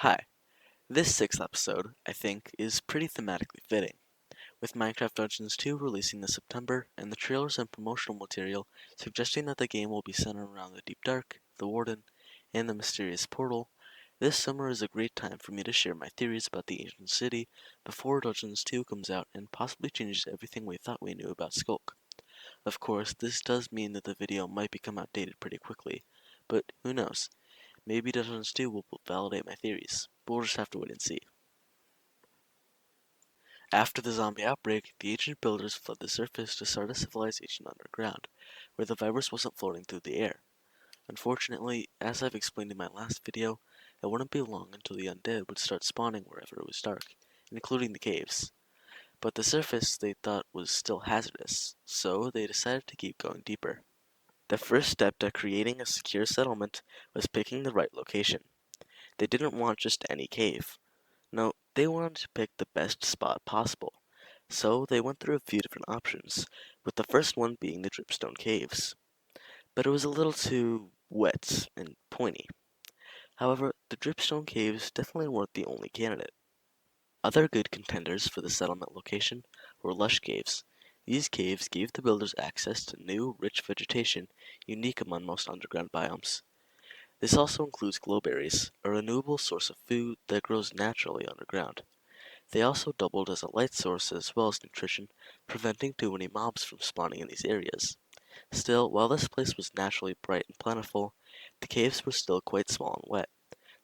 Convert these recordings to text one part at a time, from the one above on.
Hi, this sixth episode, I think, is pretty thematically fitting, with Minecraft Dungeons 2 releasing this September, and the trailers and promotional material suggesting that the game will be centered around the Deep Dark, the Warden, and the mysterious portal. This summer is a great time for me to share my theories about the ancient city before Dungeons 2 comes out and possibly changes everything we thought we knew about Skulk. Of course, this does mean that the video might become outdated pretty quickly, but who knows? Maybe Dungeons 2 will validate my theories. We'll just have to wait and see. After the zombie outbreak, the ancient builders fled the surface to start a civilization underground, where the virus wasn't floating through the air. Unfortunately, as I've explained in my last video, it wouldn't be long until the undead would start spawning wherever it was dark, including the caves. But the surface they thought was still hazardous, so they decided to keep going deeper. The first step to creating a secure settlement was picking the right location. They didn't want just any cave. No, they wanted to pick the best spot possible, so they went through a few different options, with the first one being the dripstone caves. But it was a little too wet and pointy. However, the dripstone caves definitely weren't the only candidate. Other good contenders for the settlement location were lush caves. These caves gave the builders access to new, rich vegetation unique among most underground biomes. This also includes glowberries, a renewable source of food that grows naturally underground. They also doubled as a light source as well as nutrition, preventing too many mobs from spawning in these areas. Still, while this place was naturally bright and plentiful, the caves were still quite small and wet.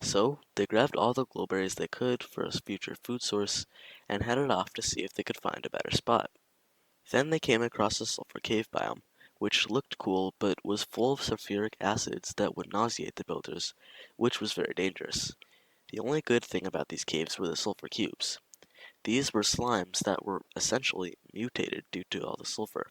So, they grabbed all the glowberries they could for a future food source and headed off to see if they could find a better spot. Then they came across the sulfur cave biome, which looked cool but was full of sulfuric acids that would nauseate the builders, which was very dangerous. The only good thing about these caves were the sulfur cubes. These were slimes that were essentially mutated due to all the sulfur,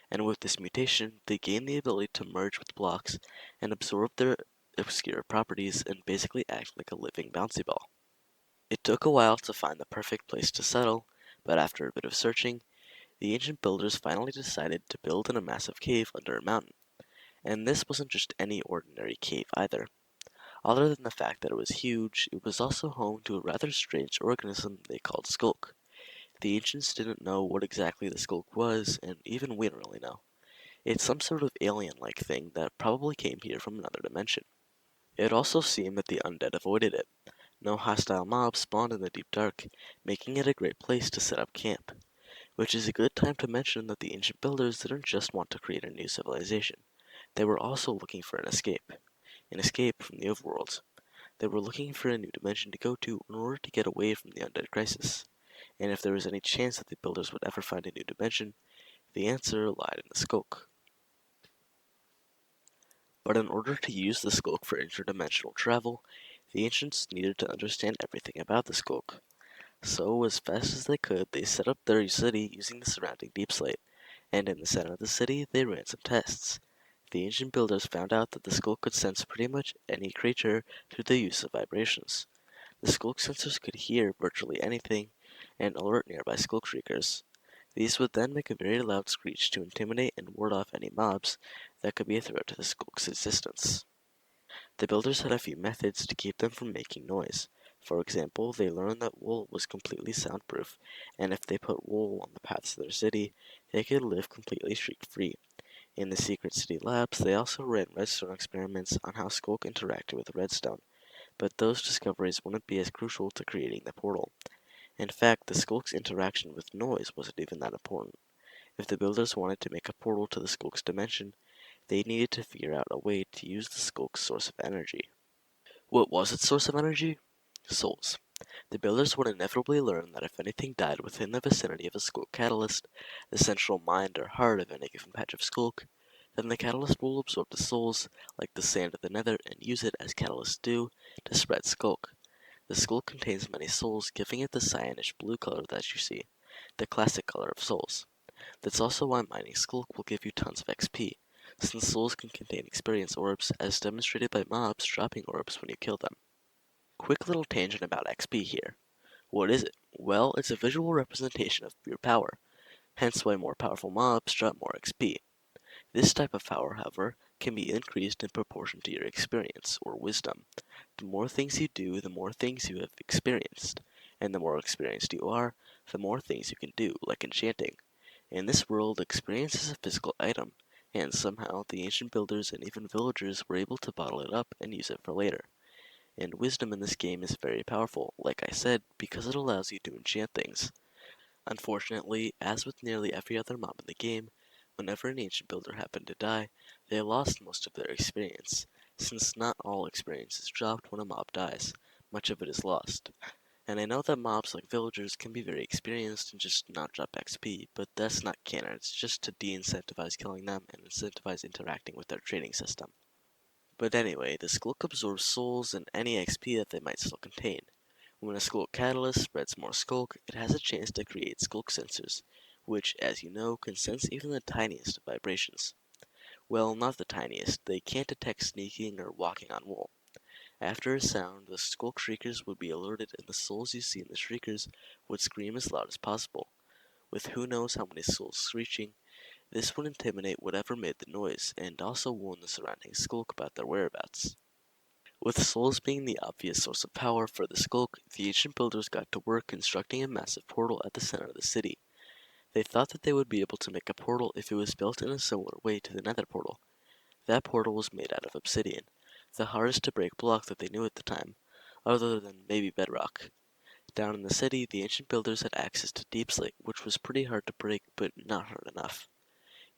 and with this mutation, they gained the ability to merge with blocks and absorb their obscure properties and basically act like a living bouncy ball. It took a while to find the perfect place to settle, but after a bit of searching, the ancient builders finally decided to build in a massive cave under a mountain. And this wasn't just any ordinary cave either. Other than the fact that it was huge, it was also home to a rather strange organism they called sculk. The ancients didn't know what exactly the sculk was, and even we don't really know. It's some sort of alien-like thing that probably came here from another dimension. It also seemed that the undead avoided it. No hostile mobs spawned in the deep dark, making it a great place to set up camp. Which is a good time to mention that the ancient builders didn't just want to create a new civilization. They were also looking for an escape from the overworld. They were looking for a new dimension to go to in order to get away from the undead crisis. And if there was any chance that the builders would ever find a new dimension, the answer lied in the sculk. But in order to use the sculk for interdimensional travel, the ancients needed to understand everything about the sculk. So, as fast as they could, they set up their city using the surrounding deep slate, and in the center of the city, they ran some tests. The ancient builders found out that the sculk could sense pretty much any creature through the use of vibrations. The sculk sensors could hear virtually anything and alert nearby sculk shriekers. These would then make a very loud screech to intimidate and ward off any mobs that could be a threat to the skulk's existence. The builders had a few methods to keep them from making noise. For example, they learned that wool was completely soundproof, and if they put wool on the paths of their city, they could live completely shriek-free. In the secret city labs, they also ran redstone experiments on how skulk interacted with redstone, but those discoveries wouldn't be as crucial to creating the portal. In fact, the skulk's interaction with noise wasn't even that important. If the builders wanted to make a portal to the skulk's dimension, they needed to figure out a way to use the skulk's source of energy. What was its source of energy? Souls. The builders would inevitably learn that if anything died within the vicinity of a skulk catalyst, the central mind or heart of any given patch of skulk, then the catalyst will absorb the souls, like the sand of the nether, and use it, as catalysts do, to spread skulk. The skulk contains many souls, giving it the cyanish blue color that you see, the classic color of souls. That's also why mining skulk will give you tons of XP, since souls can contain experience orbs, as demonstrated by mobs dropping orbs when you kill them. Quick little tangent about XP here. What is it? Well, it's a visual representation of pure power, hence why more powerful mobs drop more XP. This type of power, however, can be increased in proportion to your experience, or wisdom. The more things you do, the more things you have experienced, and the more experienced you are, the more things you can do, like enchanting. In this world, experience is a physical item, and somehow the ancient builders and even villagers were able to bottle it up and use it for later. And wisdom in this game is very powerful, like I said, because it allows you to enchant things. Unfortunately, as with nearly every other mob in the game, whenever an ancient builder happened to die, they lost most of their experience. Since not all experience is dropped when a mob dies, much of it is lost. And I know that mobs like villagers can be very experienced and just not drop XP, but that's not canon, it's just to de-incentivize killing them and incentivize interacting with their trading system. But anyway, the sculk absorbs souls and any XP that they might still contain. When a sculk catalyst spreads more sculk, it has a chance to create sculk sensors, which, as you know, can sense even the tiniest of vibrations. Well, not the tiniest, they can't detect sneaking or walking on wool. After a sound, the sculk shriekers would be alerted and the souls you see in the shriekers would scream as loud as possible. With who knows how many souls screeching, this would intimidate whatever made the noise, and also warn the surrounding sculk about their whereabouts. With souls being the obvious source of power for the sculk, the ancient builders got to work constructing a massive portal at the center of the city. They thought that they would be able to make a portal if it was built in a similar way to the nether portal. That portal was made out of obsidian, the hardest to break block that they knew at the time, other than maybe bedrock. Down in the city, the ancient builders had access to deep slate, which was pretty hard to break, but not hard enough.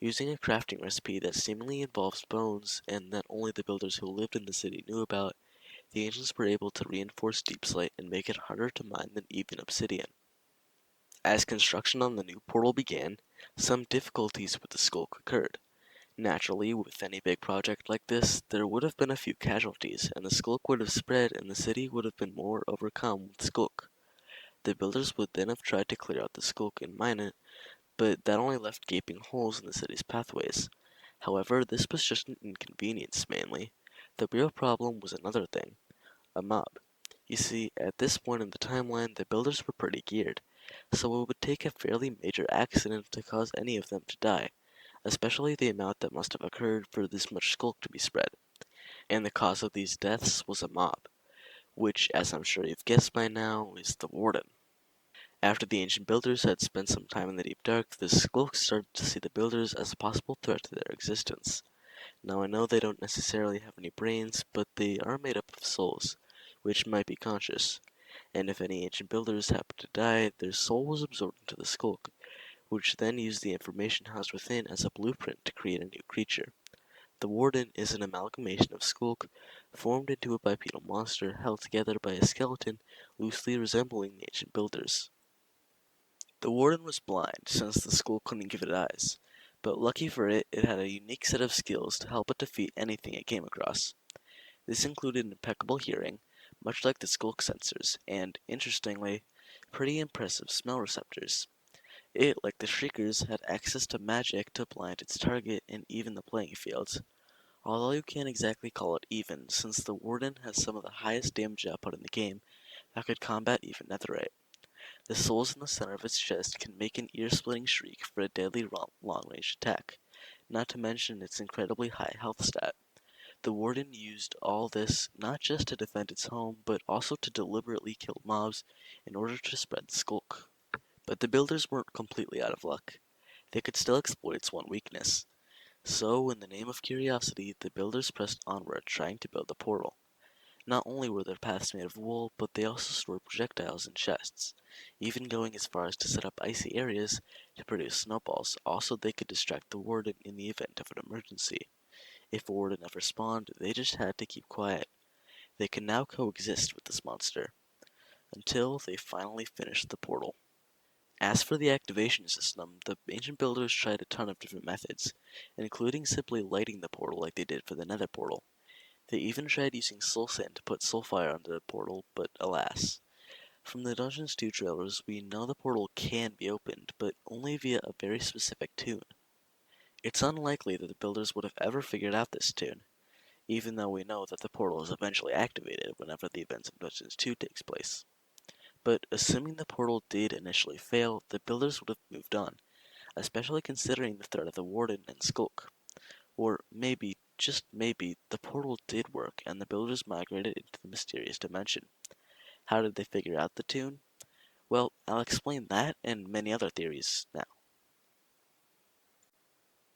Using a crafting recipe that seemingly involves bones and that only the builders who lived in the city knew about, the ancients were able to reinforce deep slate and make it harder to mine than even obsidian. As construction on the new portal began, some difficulties with the sculk occurred. Naturally, with any big project like this, there would have been a few casualties, and the sculk would have spread and the city would have been more overcome with sculk. The builders would then have tried to clear out the sculk and mine it, but that only left gaping holes in the city's pathways. However, this was just an inconvenience mainly. The real problem was another thing: a mob. You see, at this point in the timeline, the builders were pretty geared, so it would take a fairly major accident to cause any of them to die, especially the amount that must have occurred for this much sculk to be spread. And the cause of these deaths was a mob, which, as I'm sure you've guessed by now, is the Warden. After the ancient builders had spent some time in the deep dark, the skulks started to see the builders as a possible threat to their existence. Now I know they don't necessarily have any brains, but they are made up of souls, which might be conscious, and if any ancient builders happened to die, their soul was absorbed into the skulk, which then used the information housed within as a blueprint to create a new creature. The Warden is an amalgamation of skulk formed into a bipedal monster held together by a skeleton loosely resembling the ancient builders. The Warden was blind, since the school couldn't give it eyes, but lucky for it, it had a unique set of skills to help it defeat anything it came across. This included impeccable hearing, much like the skulk sensors, and, interestingly, pretty impressive smell receptors. It, like the Shriekers, had access to magic to blind its target and even the playing fields, although you can't exactly call it even, since the Warden has some of the highest damage output in the game that could combat even netherite. The souls in the center of its chest can make an ear-splitting shriek for a deadly long-range attack, not to mention its incredibly high health stat. The Warden used all this not just to defend its home, but also to deliberately kill mobs in order to spread the skulk. But the builders weren't completely out of luck. They could still exploit its one weakness. So, in the name of curiosity, the builders pressed onward, trying to build a portal. Not only were their paths made of wool, but they also stored projectiles in chests, even going as far as to set up icy areas to produce snowballs, also they could distract the Warden in the event of an emergency. If a Warden ever spawned, they just had to keep quiet. They could now coexist with this monster, until they finally finished the portal. As for the activation system, the ancient builders tried a ton of different methods, including simply lighting the portal like they did for the nether portal. They even tried using soul sand to put soulfire under the portal, but alas. From the Dungeons 2 trailers, we know the portal can be opened, but only via a very specific tune. It's unlikely that the builders would have ever figured out this tune, even though we know that the portal is eventually activated whenever the events of Dungeons 2 takes place. But assuming the portal did initially fail, the builders would have moved on, especially considering the threat of the Warden and Skulk. Or maybe just maybe, the portal did work and the builders migrated into the mysterious dimension. How did they figure out the tune? Well, I'll explain that and many other theories now.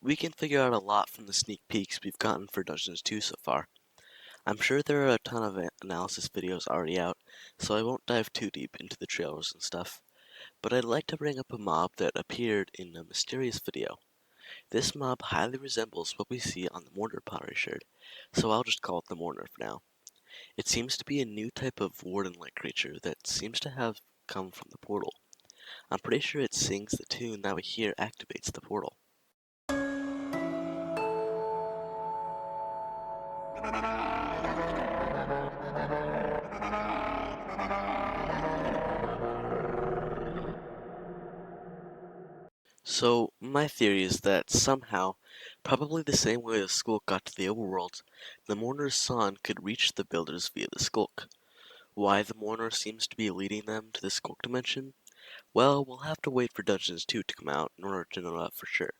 We can figure out a lot from the sneak peeks we've gotten for Dungeons 2 so far. I'm sure there are a ton of analysis videos already out, so I won't dive too deep into the trailers and stuff, but I'd like to bring up a mob that appeared in a mysterious video. This mob highly resembles what we see on the Mourner pottery shard, so I'll just call it the Mourner for now. It seems to be a new type of warden-like creature that seems to have come from the portal. I'm pretty sure it sings the tune that we hear activates the portal. So, my theory is that somehow, probably the same way the sculk got to the overworld, the Mourner's son could reach the builders via the sculk. Why the Mourner seems to be leading them to the sculk dimension? Well, we'll have to wait for Dungeons 2 to come out in order to know that for sure.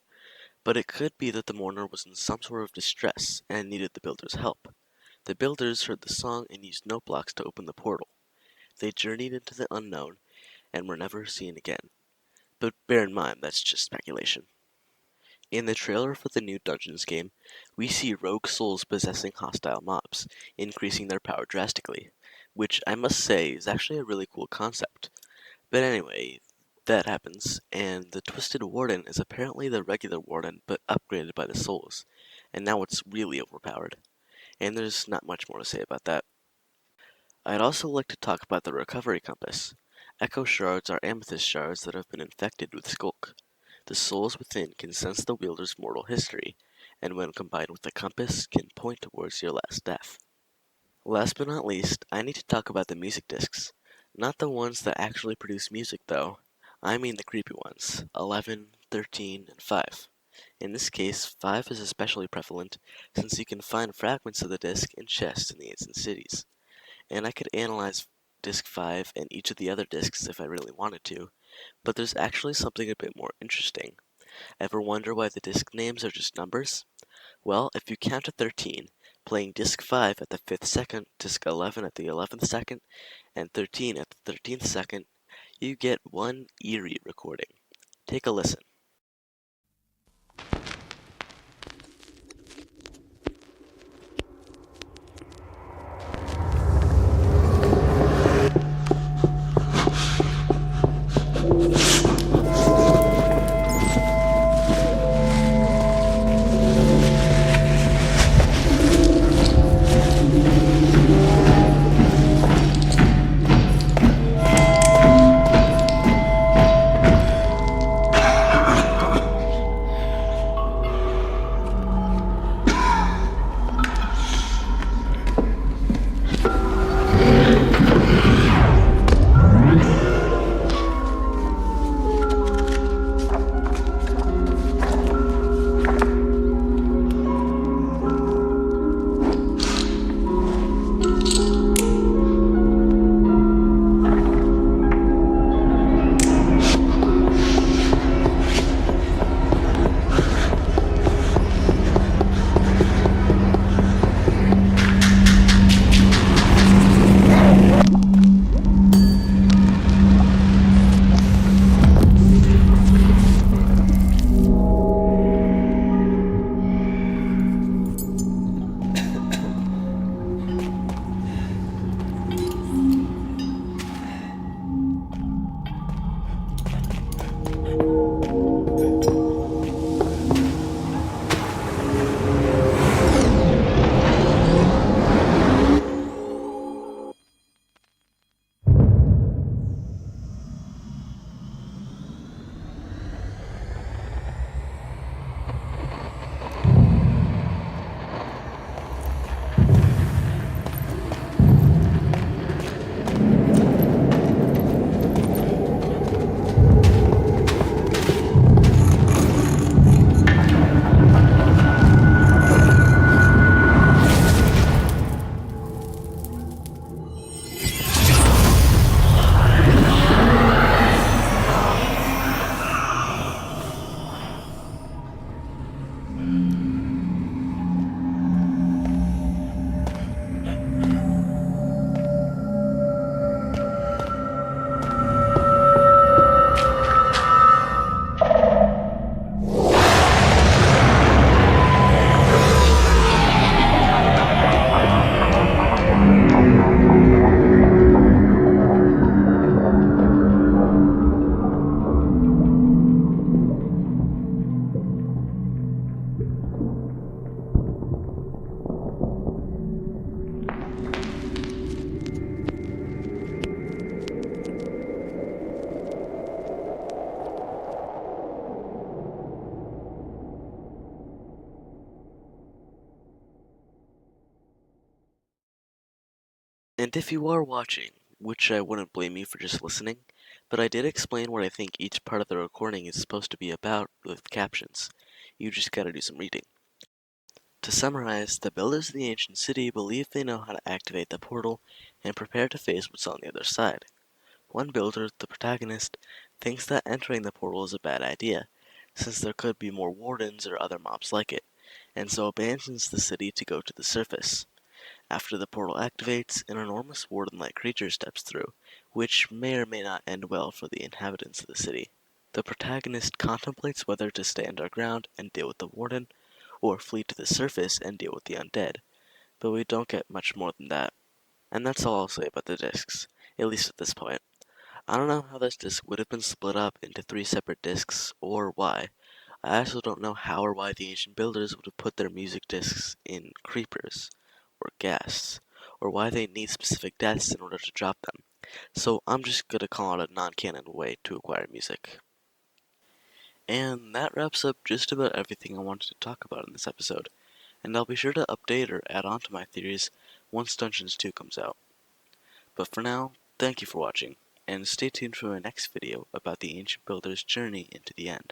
But it could be that the Mourner was in some sort of distress and needed the builders' help. The builders heard the song and used note blocks to open the portal. They journeyed into the unknown and were never seen again. But bear in mind, that's just speculation. In the trailer for the new Dungeons game, we see rogue souls possessing hostile mobs, increasing their power drastically, which I must say is actually a really cool concept. But anyway, that happens, and the Twisted Warden is apparently the regular Warden, but upgraded by the souls, and now it's really overpowered. And there's not much more to say about that. I'd also like to talk about the recovery compass. Echo shards are amethyst shards that have been infected with sculk. The souls within can sense the wielder's mortal history, and when combined with the compass, can point towards your last death. Last but not least, I need to talk about the music discs. Not the ones that actually produce music, though. I mean the creepy ones, 11, 13, and 5. In this case, 5 is especially prevalent, since you can find fragments of the disc in chests in the ancient cities. And I could analyze Disc 5 and each of the other discs if I really wanted to, but there's actually something a bit more interesting. Ever wonder why the disc names are just numbers? Well, if you count to 13, playing Disc 5 at the 5th second, Disc 11 at the 11th second, and 13 at the 13th second, you get one eerie recording. Take a listen. And if you are watching, which I wouldn't blame you for just listening, but I did explain what I think each part of the recording is supposed to be about with captions. You just gotta do some reading. To summarize, the builders of the ancient city believe they know how to activate the portal and prepare to face what's on the other side. One builder, the protagonist, thinks that entering the portal is a bad idea, since there could be more wardens or other mobs like it, and so abandons the city to go to the surface. After the portal activates, an enormous warden-like creature steps through, which may or may not end well for the inhabitants of the city. The protagonist contemplates whether to stay underground and deal with the warden, or flee to the surface and deal with the undead, but we don't get much more than that. And that's all I'll say about the discs, at least at this point. I don't know how this disc would have been split up into 3 separate discs, or why. I also don't know how or why the ancient builders would have put their music discs in creepers, or ghasts, or why they need specific deaths in order to drop them. So I'm just gonna call it a non-canon way to acquire music. And that wraps up just about everything I wanted to talk about in this episode, and I'll be sure to update or add on to my theories once Dungeons 2 comes out. But for now, thank you for watching, and stay tuned for my next video about the ancient builder's journey into the end.